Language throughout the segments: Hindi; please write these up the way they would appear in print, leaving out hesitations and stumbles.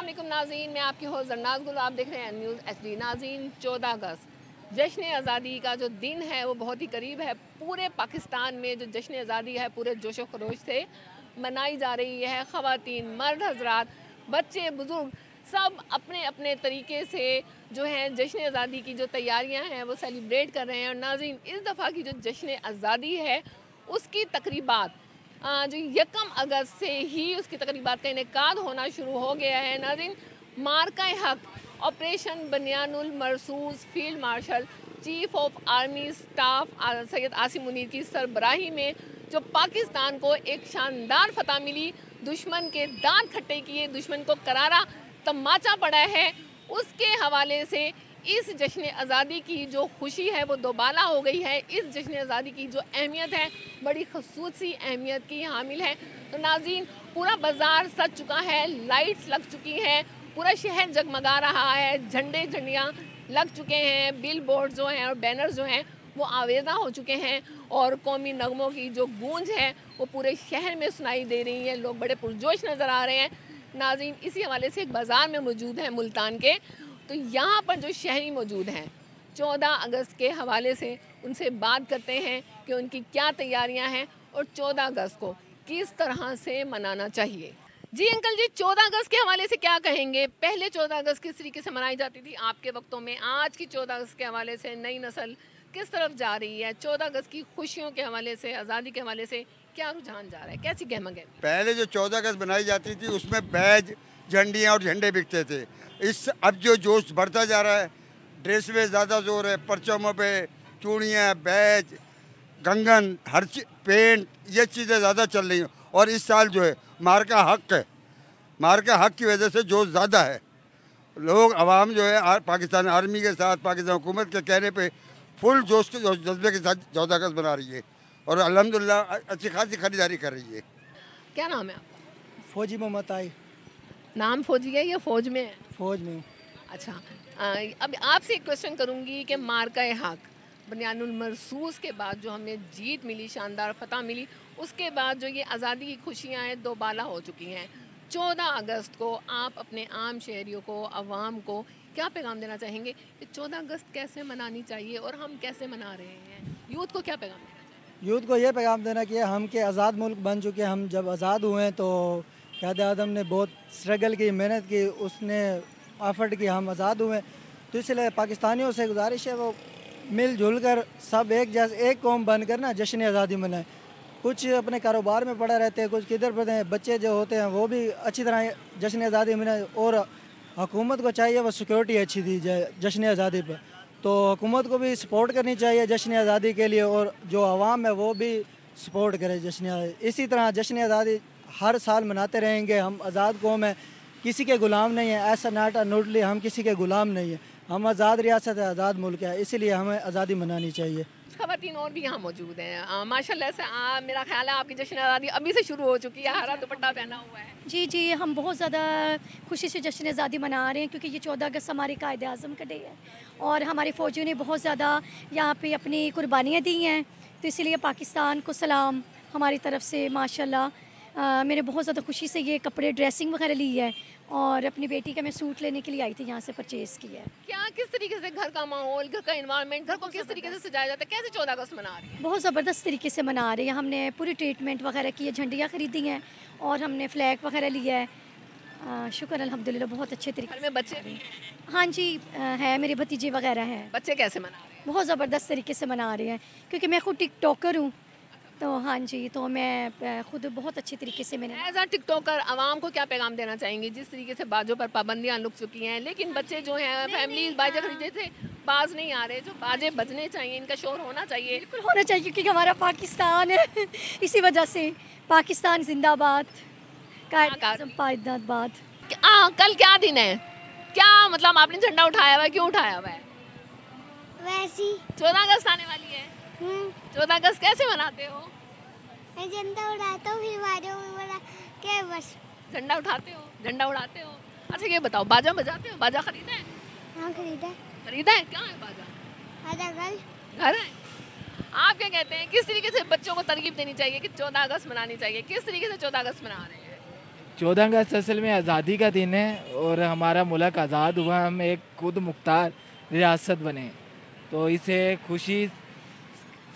वालेकुम नाज़रीन, मैं आपकी होस्ट जरनाज गुल। आप देख रहे हैं न्यूज़ HD। नाज़रीन, 14 अगस्त जश्न आज़ादी का जो दिन है वो बहुत ही करीब है। पूरे पाकिस्तान में जो जश्न आज़ादी है पूरे जोशो खरोश से मनाई जा रही है। ख़वातीन, मर्द हजरात, बच्चे, बुज़ुर्ग सब अपने अपने तरीके से जो है जश्न आज़ादी की जो तैयारियां हैं वो सेलिब्रेट कर रहे हैं। और नाज़रीन, इस दफ़ा की जो जश्न आज़ादी है उसकी तकरीबात जो 1 अगस्त से ही उसकी तकरीबात का इनेकाद होना शुरू हो गया है। नाज़रीन, मार्का हक ऑपरेशन बनियानुल मरसूस field marshal chief of army staff Syed Asim Munir की सरबराही में जो पाकिस्तान को एक शानदार फतह मिली, दुश्मन के दांत खट्टे किए, दुश्मन को करारा तमाचा पड़ा है, उसके हवाले से इस जश्न आज़ादी की जो खुशी है वो दोबाला हो गई है। इस जश्न आज़ादी की जो अहमियत है बड़ी ख़ुसूसी अहमियत की हामिल है। तो नाज़रीन, पूरा बाज़ार सज चुका है, लाइट्स लग चुकी हैं, पूरा शहर जगमगा रहा है, झंडे झंडियाँ लग चुके हैं, बिल बोर्ड जो हैं और बैनर जो हैं वो आवेज़ा हो चुके हैं और कौमी नगमों की जो गूंज है वो पूरे शहर में सुनाई दे रही है। लोग बड़े पुरजोश नज़र आ रहे हैं। नाज़रीन, इसी हवाले से एक बाज़ार में मौजूद है मुल्तान के, तो यहाँ पर जो शहरी मौजूद हैं 14 अगस्त के हवाले से उनसे बात करते हैं कि उनकी क्या तैयारियाँ हैं और 14 अगस्त को किस तरह से मनाना चाहिए। जी अंकल जी, 14 अगस्त के हवाले से क्या कहेंगे? पहले 14 अगस्त किस तरीके से मनाई जाती थी आपके वक्तों में, आज की 14 अगस्त के हवाले से नई नस्ल किस तरफ जा रही है? 14 अगस्त की खुशियों के हवाले से, आज़ादी के हवाले से क्या रुझान जा रहा है, कैसी गहमा गहमी? पहले जो 14 अगस्त बनाई जाती थी उसमें बैज, झंडियाँ और झंडे बिकते थे। अब जो जोश बढ़ता जा रहा है, ड्रेस में ज़्यादा जोर है, परचमों पे चूड़ियाँ, बैज, कंगन, हर पेंट, ये चीज़ें ज़्यादा चल रही हैं। और इस साल जो है मार्का हक है, मार्का हक की वजह से जोश ज़्यादा है। लोग आवाम जो है पाकिस्तान आर्मी के साथ, पाकिस्तान हुकूमत के कहने पे फुल जोश के जज्बे के साथ 14 अगस्त बना रही है और अल्हम्दुलिल्लाह अच्छी खासी खरीदारी कर रही है। क्या नाम है आपका? फौजी मोहम्मद आई। नाम फौजी है या फौज में है? फौज में। अच्छा, अब आपसे एक क्वेश्चन करूंगी कि मार्का हक बनियानुल मरसूस के बाद जो हमें जीत मिली, शानदार फतह मिली, उसके बाद जो ये आज़ादी की खुशियाँ हैं दोबाला हो चुकी हैं। 14 अगस्त को आप अपने आम शहरियों को, अवाम को क्या पैगाम देना चाहेंगे कि 14 अगस्त कैसे मनानी चाहिए और हम कैसे मना रहे हैं? यूथ को क्या पैगाम देना चाहिए? यूथ को ये पैगाम देना कि हम के आज़ाद मुल्क बन चुके हैं। हम जब आज़ाद हुए हैं तो क़ायद आज़म ने बहुत स्ट्रगल की, मेहनत की, उसने एफर्ट की, हम आज़ाद हुए। तो इसलिए पाकिस्तानियों से गुजारिश है वो मिलजुल कर सब एक जैसे एक कौम बनकर ना जश्न आज़ादी मनाएं। कुछ अपने कारोबार में पड़ा रहते हैं, कुछ किधर पड़ते हैं, बच्चे जो होते हैं वो भी अच्छी तरह जश्न आज़ादी मनाएं। और हुकूमत को चाहिए वो सिक्योरिटी अच्छी दी जाए जश्न आज़ादी पर। तो हुकूमत को भी सपोर्ट करनी चाहिए जश्न आज़ादी के लिए और जो आवाम है वो भी सपोर्ट करे जश्न आज़ादी। इसी तरह जश्न आज़ादी हर साल मनाते रहेंगे। हम आज़ाद कौम है, किसी के गुलाम नहीं है। ऐसा नाटा नोटली हम किसी के गुलाम नहीं है। हम आज़ाद रियासत है, आज़ाद मुल्क है, इसीलिए हमें आज़ादी मनानी चाहिए। ख़वातीन और भी यहाँ मौजूद हैं माशाल्लाह से। मेरा ख्याल है आपकी जश्न आज़ादी अभी से शुरू हो चुकी है, हरा दुपट्टा पहना हुआ है। जी जी, हम बहुत ज़्यादा खुशी से जश्न आज़ादी मना रहे हैं क्योंकि ये 14 अगस्त हमारे कायदे आज़म का डे है और हमारे फ़ौजियों ने बहुत ज़्यादा यहाँ पे अपनी कुर्बानियाँ दी हैं। तो इसीलिए पाकिस्तान को सलाम हमारी तरफ से। माशाल्लाह मैंने बहुत ज़्यादा खुशी से ये कपड़े, ड्रेसिंग वगैरह ली है और अपनी बेटी का मैं सूट लेने के लिए आई थी, यहाँ से परचेज़ किया है। क्या किस तरीके से घर का माहौल, घर का इन्वायरमेंट, घर को किस तरीके से सजाया जाता है? कैसे 14 अगस्त मना रही है? बहुत ज़बरदस्त तरीके से मना रहे हैं। हमने पूरी ट्रीटमेंट वगैरह की है, झंडियाँ खरीदी हैं और हमने फ्लैग वगैरह लिया है। शुक्र अल्हम्दुलिल्लाह, बहुत अच्छे तरीके। घर में बच्चे भी? हाँ जी, है, मेरे भतीजे वगैरह हैं। बच्चे कैसे मना रहे हैं? बहुत ज़बरदस्त तरीके से मना रहे हैं क्योंकि मैं खुद टिकटॉकर हूँ। तो हाँ जी, तो मैं खुद बहुत अच्छे तरीके से मैंने एज आ टिकटॉकर आवाम को क्या पैगाम देना चाहेंगे? जिस तरीके से बाजों पर पाबंदियाँ लग चुकी हैं, लेकिन बच्चे जो हैं फैमिलीज बाजे खरीदे थे, बाज नहीं आ रहे। जो बाजे बजने चाहिए, इनका शोर होना चाहिए। बिल्कुल होना चाहिए क्योंकि हमारा पाकिस्तान है इसी वजह से पाकिस्तान जिंदाबाद, जिंदाबाद। कल क्या दिन है? क्या मतलब आपने झंडा उठाया हुआ है? क्यों उठाया हुआ है? वैसी 14 अगस्त आने वाली है। 14 अगस्त कैसे मनाते हो? मैं झंडा उड़ाता हूँ, फिर बाजों में बोला के बस झंडा उठाते हो, झंडा उड़ाते हो। अच्छा ये बताओ, बाजा बजाते हो? बाजा खरीदा है? हाँ खरीदा। खरीदा है? क्या है बाजा? आधा घर है। आप क्या कहते हैं, किस तरीके से बच्चों को तरकीब देनी चाहिए कि 14 अगस्त मनानी चाहिए? किस तरीके से 14 अगस्त मना रहे हैं? 14 अगस्त असल में आज़ादी का दिन है और हमारा मुल्क आज़ाद हुआ, हम एक खुद मुख्तार रियासत बने, तो इसे खुशी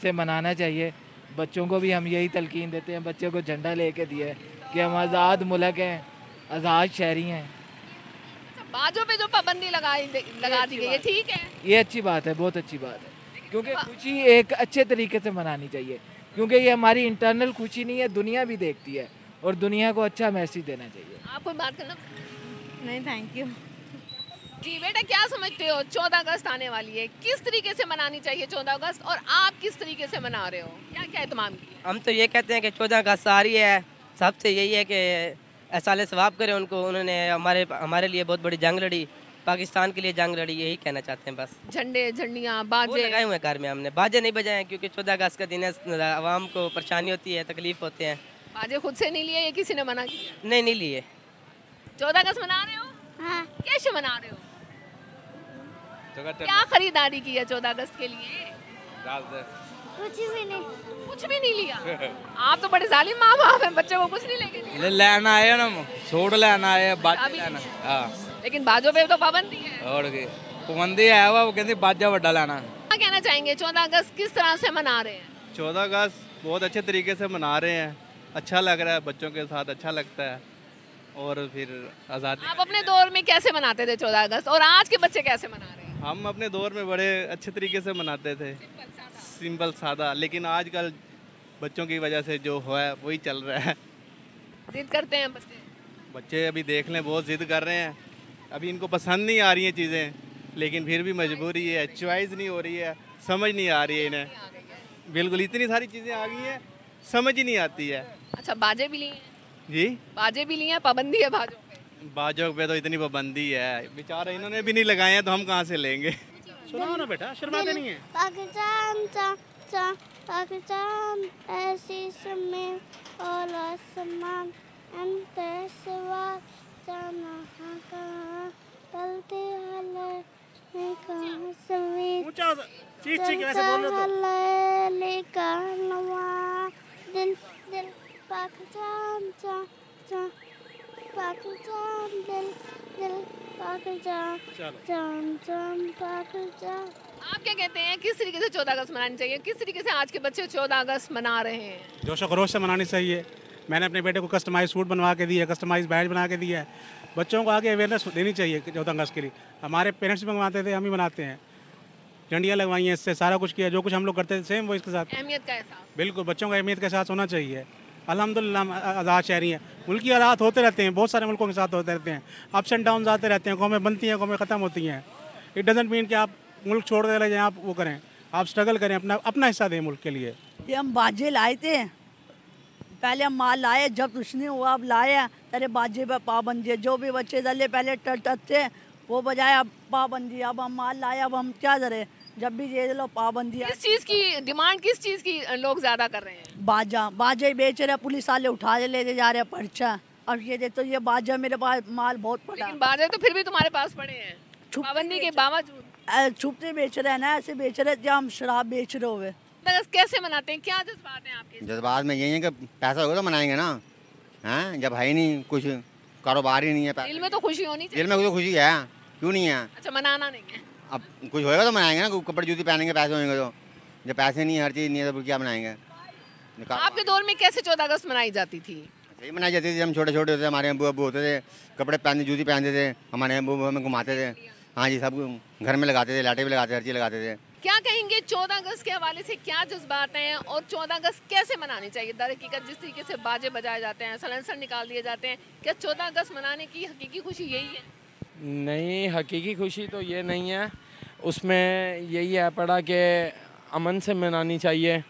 से मनाना चाहिए। बच्चों को भी हम यही तलकीन देते हैं, बच्चों को झंडा लेके दिया है कि हम आज़ाद मुल्क हैं, आज़ाद शहरी हैं। बाजों पे जो पाबंदी लगा दी गई है, ठीक है? ये अच्छी बात है, बहुत अच्छी बात है, क्योंकि खुशी एक अच्छे तरीके से मनानी चाहिए, क्योंकि ये हमारी इंटरनल खुशी नहीं है, दुनिया भी देखती है और दुनिया को अच्छा मैसेज देना चाहिए। आप कोई बात करना? नहीं, थैंक यू। जी बेटा, क्या समझते हो 14 अगस्त आने वाली है, किस तरीके से मनानी चाहिए 14 अगस्त, और आप किस तरीके से मना रहे हो, क्या क्या एहतमाम किया? हम तो ये कहते हैं कि 14 अगस्त आ रही है, सबसे यही है कि एहसास सवाब करें उनको, उन्होंने हमारे लिए बहुत बड़ी जंग लड़ी, पाकिस्तान के लिए जंग लड़ी, यही कहना चाहते हैं बस। झंडे झंडियाँ वो बाजे लगाए हुए हैं घर में, हमने बाजे नहीं बजाए हैं क्योंकि 14 अगस्त का दिन है, आवाम को परेशानी होती है, तकलीफ होते हैं। बाजे खुद से नहीं लिए, ये किसी ने मना किया? नहीं लिए। 14 अगस्त मना रहे हो? हाँ। कैसे मना रहे हो? क्या खरीदारी की है 14 अगस्त के लिए? कुछ भी नहीं। कुछ भी नहीं लिया? आप तो बड़े जालिम माँ बाप हैं, बच्चे को कुछ नहीं लेके दिया। लेना आए ना, सूट लेना आए, बाजा अभी लेना। नहीं। हाँ, लेकिन बाजों पे तो पाबंदी है। और की पाबंदी है, वो कहती बाजा बड़ा लेना। क्या कहना चाहेंगे 14 अगस्त किस तरह से मना रहे हैं? 14 अगस्त बहुत अच्छे तरीके से मना रहे हैं, अच्छा लग रहा है, बच्चों के साथ अच्छा लगता है। और फिर आज़ादी आप अपने दौर में कैसे मनाते थे 14 अगस्त, और आज के बच्चे कैसे मना रहे हैं? हम अपने दौर में बड़े अच्छे तरीके से मनाते थे, सिंपल सादा, लेकिन आजकल बच्चों की वजह से जो है वही चल रहा है। जिद करते हैं बच्चे? बच्चे अभी देख लें, बहुत जिद कर रहे हैं, अभी इनको पसंद नहीं आ रही हैं चीज़ें, लेकिन फिर भी मजबूरी है, चॉइस नहीं हो रही है, समझ नहीं आ रही है इन्हें। बिल्कुल, इतनी सारी चीज़ें आ गई हैं, समझ ही नहीं आती है। अच्छा, बाजे भी लिए हैं? जी, बाजे भी लिए हैं, पाबंदी है बाजों पे? बाजों पे तो इतनी पाबंदी है, बेचारे इन्होंने भी नहीं लगाए हैं तो हम कहाँ से लेंगे। सुनाओ ना बेटा, शर्माते नहीं है। पाकिस्तान पाकिस्तान ऐसी समय और आसमान अंत सवा जाना कहाँ चलते हले मैं कहाँ सवी ऊंचा चीख चीख वैसे बोल रहे हो। लेकर नवा दिल दिल पाकिस्तान पाकिस्तान दिल दिल पाकिस्तान जान जान पाकिस्तान। आप क्या कहते हैं, किस तरीके से 14 अगस्त मनानी चाहिए, किस तरीके से आज के बच्चे 14 अगस्त मना रहे हैं? जोश खरोश से मनानी चाहिए। मैंने अपने बेटे को कस्टमाइज सूट बनवा के दिया, कस्टमाइज बैज बना के दिया है। बच्चों को आगे अवेयरनेस देनी चाहिए 14 अगस्त के लिए। हमारे पेरेंट्स भी मंगवाते थे, हम ही बनाते हैं, झंडियाँ लगवाई हैं, इससे सारा कुछ किया, जो कुछ हम लोग करते थे सेम वो इसके साथ। अहमियत का एहसास? बिल्कुल, बच्चों का अहमियत का एहसास होना चाहिए। अल्हम्दुलिल्लाह आज़ाद शहरी हैं, मुल्की हालात होते रहते हैं, बहुत सारे मुल्कों के साथ होते रहते हैं, अप्स एंड डाउन आते रहते हैं, कौमें बनती हैं, कौमें ख़त्म होती हैं। इट डजेंट मीन कि आप मुल्क छोड़ दे जाएँ, आप वो करें, आप स्ट्रगल करें, अपना हिस्सा दें मुल्क के लिए। ये हम बाजे लाए थे, पहले हम माल लाए, जब कुछ नहीं हुआ अब लाए, तेरे बाजे पे पाबंदी है, जो भी बच्चे दले पहले थे वो बजाय, अब पाबंदी, अब हम माल लाए, अब हम क्या करें, जब भी ये लो पाबंदी। किस चीज़ की डिमांड, किस चीज़ की लोग ज़्यादा कर रहे हैं? बाजे बेच रहे, पुलिस वाले उठा लेते जा रहे पर्चा। अब ये तो ये बाजा मेरे पास माल बहुत पड़ा। लेकिन बाजे तो फिर भी तुम्हारे पास पड़े हैं पाबंदी के बावजूद। छुपते बेच रहे हैं ना, ऐसे बेच रहे थे हम शराब बेच रहे हुए। कैसे मनाते हैं, क्या जज्बात हैं आपके? जज्बात में यही है कि पैसा होगा तो मनाएंगे ना, हैं? जब है ही नहीं कुछ, कारोबार ही नहीं है, दिल में तो खुशी होनी चाहिए। दिल में तो खुशी है, क्यों नहीं है? अच्छा, मनाना नहीं है? अब कुछ होएगा तो मनाएंगे ना, कपड़े जूती पहनेंगे, पैसे होंगे तो। जब पैसे नहीं है, हर चीज़ नहीं है तो क्या मनाएंगे? आपके दौर में कैसे 14 अगस्त मनाई जाती थी? सही मनाई जाती थी, हम छोटे छोटे होते थे, हमारे अब्बू होते थे, कपड़े पहनते, जूती पहनते थे, हमारे अब्बू हमें घुमाते थे। हाँ जी, सब घर में लगाते थे, लाटे भी लगाते थे, हर चीज़ लगाते थे। क्या कहेंगे 14 अगस्त के हवाले से, क्या जज्बात हैं, और 14 अगस्त कैसे मनानी चाहिए? दर हकीकत जिस तरीके से बाजे बजाए जाते हैं, सलेंसर निकाल दिए जाते हैं, क्या 14 अगस्त मनाने की हकीकी खुशी यही है? नहीं, हकीकी खुशी तो ये नहीं है, उसमें यही है पड़ा कि अमन से मनानी चाहिए।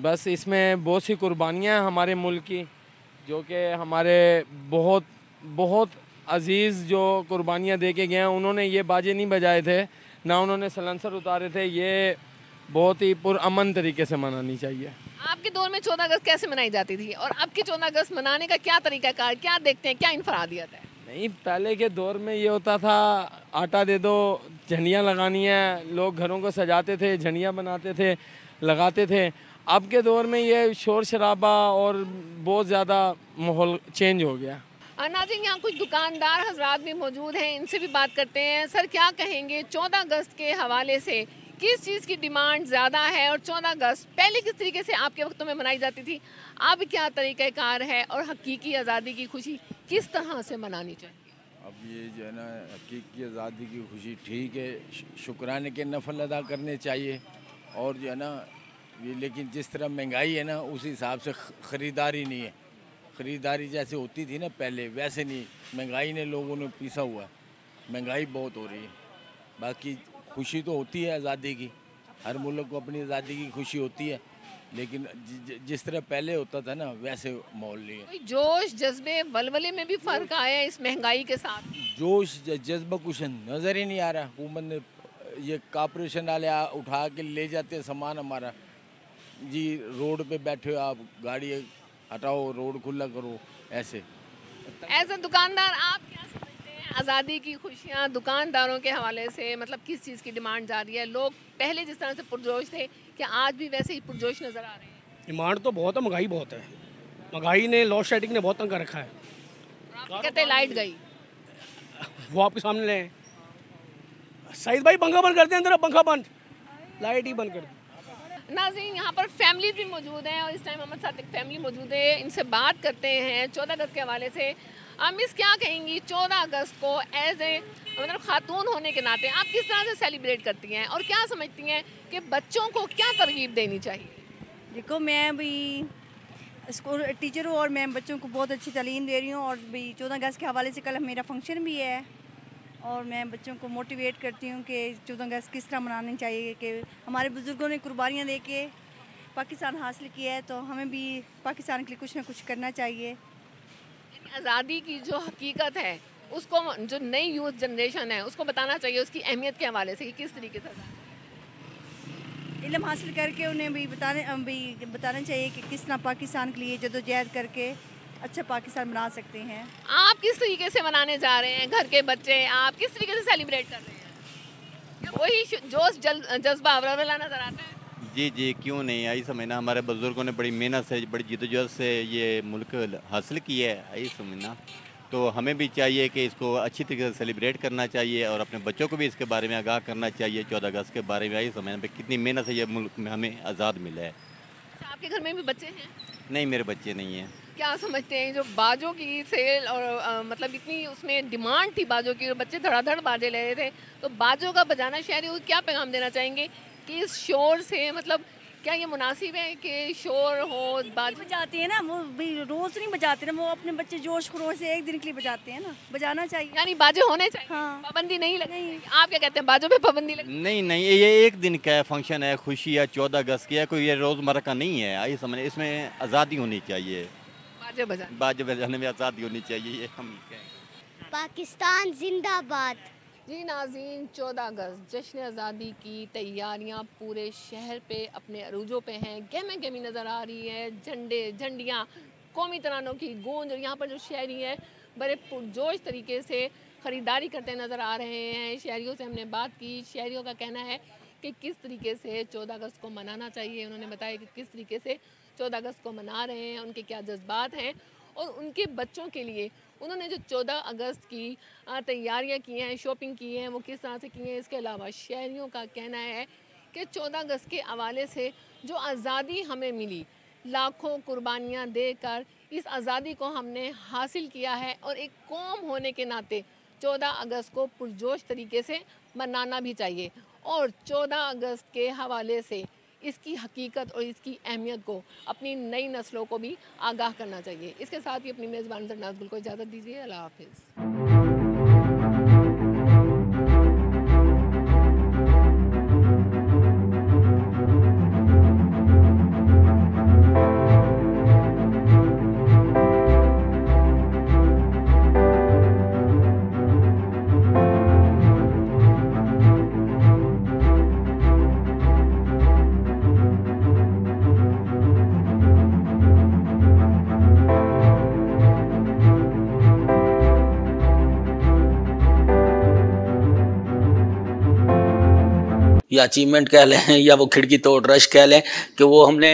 बस इसमें बहुत सी कुर्बानियाँ हैं हमारे मुल्क की, जो कि हमारे बहुत बहुत अजीज़ जो कुर्बानियाँ दे के गए हैं, उन्होंने ये बाजे नहीं बजाए थे, ना उन्होंने सलेंसर उतारे थे। ये बहुत ही पुरअमन तरीके से मनानी चाहिए। आपके दौर में 14 अगस्त कैसे मनाई जाती थी, और अब के 14 अगस्त मनाने का क्या तरीकाकार, क्या देखते हैं, क्या इनफरादियत है? नहीं, पहले के दौर में ये होता था, आटा दे दो, झंडियाँ लगानी है, लोग घरों को सजाते थे, झंडियाँ बनाते थे, लगाते थे। अब के दौर में ये शोर शराबा और बहुत ज़्यादा माहौल चेंज हो गया। नाज़रीन, यहाँ कुछ दुकानदार हजरात भी मौजूद हैं, इनसे भी बात करते हैं। सर, क्या कहेंगे 14 अगस्त के हवाले से किस चीज़ की डिमांड ज़्यादा है, और 14 अगस्त पहले किस तरीके से आपके वक्तों में मनाई जाती थी, अब क्या तरीक़ाकार है, और हकीकी आज़ादी की खुशी किस तरह से मनानी चाहिए? अब ये जो है ना, हकीकी आज़ादी की खुशी ठीक है, शुक्राने के नफल अदा करने चाहिए, और जो है ना ये, लेकिन जिस तरह महंगाई है ना उस हिसाब से ख़रीदारी नहीं है। ख़रीदारी जैसे होती थी ना पहले, वैसे नहीं। महंगाई ने लोगों ने पीसा हुआ है, महंगाई बहुत हो रही है। बाकी खुशी तो होती है आज़ादी की, हर मुल्क को अपनी आज़ादी की खुशी होती है, लेकिन जिस तरह पहले होता था ना वैसे माहौल नहीं है। जोश जज्बे वलवले में भी फ़र्क आया है इस महंगाई के साथ? जोश जज्बा कुछ नज़र ही नहीं आ रहा। हुकूमत ने ये कॉर्पोरेशन वाले उठा के ले जाते हैं सामान हमारा, जी रोड पे बैठे हो आप, गाड़ी हटाओ, रोड खुला करो, ऐसे। एज अ दुकानदार आप क्या समझते हैं आज़ादी की खुशियाँ दुकानदारों के हवाले से, मतलब किस चीज़ की डिमांड जा रही है? लोग पहले जिस तरह से पुरजोश थे, क्या आज भी वैसे ही पुरजोश नज़र आ रहे हैं? डिमांड तो बहुत है, महंगाई बहुत है। महंगाई ने, लोड शेडिंग ने बहुत तंग कर रखा है। आप कहते हैं लाइट गई, वो आपके सामने लें। सईद भाई पंखा बंद करते हैं, अंदर पंखा बंद, लाइट ही बंद कर दी। नाज़रीन, यहाँ पर फैमिली भी मौजूद हैं, और इस टाइम हमारे साथ एक फैमिली मौजूद है, इनसे बात करते हैं 14 अगस्त के हवाले से। मिस, क्या कहेंगी 14 अगस्त को एज ए मतलब खातून होने के नाते आप किस तरह से सेलिब्रेट करती हैं, और क्या समझती हैं कि बच्चों को क्या तरगीब देनी चाहिए? देखो, मैं भी स्कूल टीचर हूँ और मैं बच्चों को बहुत अच्छी तालीम दे रही हूँ, और भी 14 अगस्त के हवाले से कल मेरा फंक्शन भी है, और मैं बच्चों को मोटिवेट करती हूँ कि 14 अगस्त किस तरह मनानी चाहिए, कि हमारे बुज़ुर्गों ने कुर्बानियाँ दे के पाकिस्तान हासिल किया है, तो हमें भी पाकिस्तान के लिए कुछ ना कुछ करना चाहिए। आज़ादी की जो हकीकत है उसको जो नई यूथ जनरेशन है उसको बताना चाहिए, उसकी अहमियत के हवाले से कि किस तरीके से इल्म हासिल करके उन्हें भी बताना चाहिए कि किस तरह पाकिस्तान के लिए जदोजहद करके अच्छा पाकिस्तान बना सकते हैं। आप किस तरीके से मनाने जा रहे हैं? घर के बच्चे आप किस तरीके से सेलिब्रेट कर रहे हैं? वही जोश जज्बा अवरवला नजर आता है? जी, क्यों नहीं। आई समझना, हमारे बुजुर्गों ने बड़ी मेहनत से, बड़ी जद्दोजहद से ये मुल्क हासिल किया है। आई समझना, तो हमें भी चाहिए कि इसको अच्छी तरीके से सेलिब्रेट करना चाहिए, और अपने बच्चों को भी इसके बारे में आगाह करना चाहिए 14 अगस्त के बारे में। आई समझना कितनी मेहनत से ये मुल्क में हमें आज़ाद मिला है। आपके घर में भी बच्चे हैं? नहीं, मेरे बच्चे नहीं हैं। क्या समझते हैं जो बाजों की सेल और मतलब इतनी उसमें डिमांड थी बाजों की, बच्चे धड़ाधड़ बाजे ले रहे थे, तो बाजों का बजाना शहरियों को क्या पैगाम देना चाहेंगे कि इस शोर से, मतलब क्या ये मुनासिब है कि शोर हो? बाज बजाते हैं ना, वो भी रोज़ नहीं बजाते ना, वो अपने बच्चे जोश खरोश से एक दिन के लिए बजाते हैं ना, बजाना चाहिए। यानी बाजे होने चाहिए। हाँ। पाबंदी नहीं लगेगी? आप क्या कहते हैं, बाजों पे पाबंदी लगे? नहीं, ये एक दिन का फंक्शन है, खुशी है 14 अगस्त की है, कोई ये रोज़मर्रा का नहीं है। आई समझ, इसमें आज़ादी होनी चाहिए, बाजे बजाने में आज़ादी होनी चाहिए, ये हम कहें। पाकिस्तान जिंदाबाद। जी नाज़रीन, 14 अगस्त जश्न आज़ादी की तैयारियां पूरे शहर पे अपने अरूजों पे हैं, गहमा गहमी नज़र आ रही है। झंडे, झंडियाँ, कौमी तरानों की गूंज, और यहाँ पर जो शहरी हैं बड़े पुरजोश तरीके से ख़रीदारी करते नज़र आ रहे हैं। शहरियों से हमने बात की, शहरियों का कहना है कि किस तरीके से 14 अगस्त को मनाना चाहिए। उन्होंने बताया कि किस तरीके से 14 अगस्त को मना रहे हैं, उनके क्या जज्बात हैं, और उनके बच्चों के लिए उन्होंने जो 14 अगस्त की तैयारियां की हैं, शॉपिंग की है, वो किस तरह से की हैं। इसके अलावा शहरियों का कहना है कि 14 अगस्त के हवाले से जो आज़ादी हमें मिली, लाखों कुर्बानियां देकर इस आज़ादी को हमने हासिल किया है, और एक कौम होने के नाते 14 अगस्त को पुरजोश तरीके से मनाना भी चाहिए, और 14 अगस्त के हवाले से इसकी हकीकत और इसकी अहमियत को अपनी नई नस्लों को भी आगाह करना चाहिए। इसके साथ ही अपनी मेज़बान जन्नात गुल को इजाज़त दीजिए। अल्लाह हाफ़िज़। या अचीवमेंट कह लें या वो खिड़की तोड़ रश कह लें कि वो हमने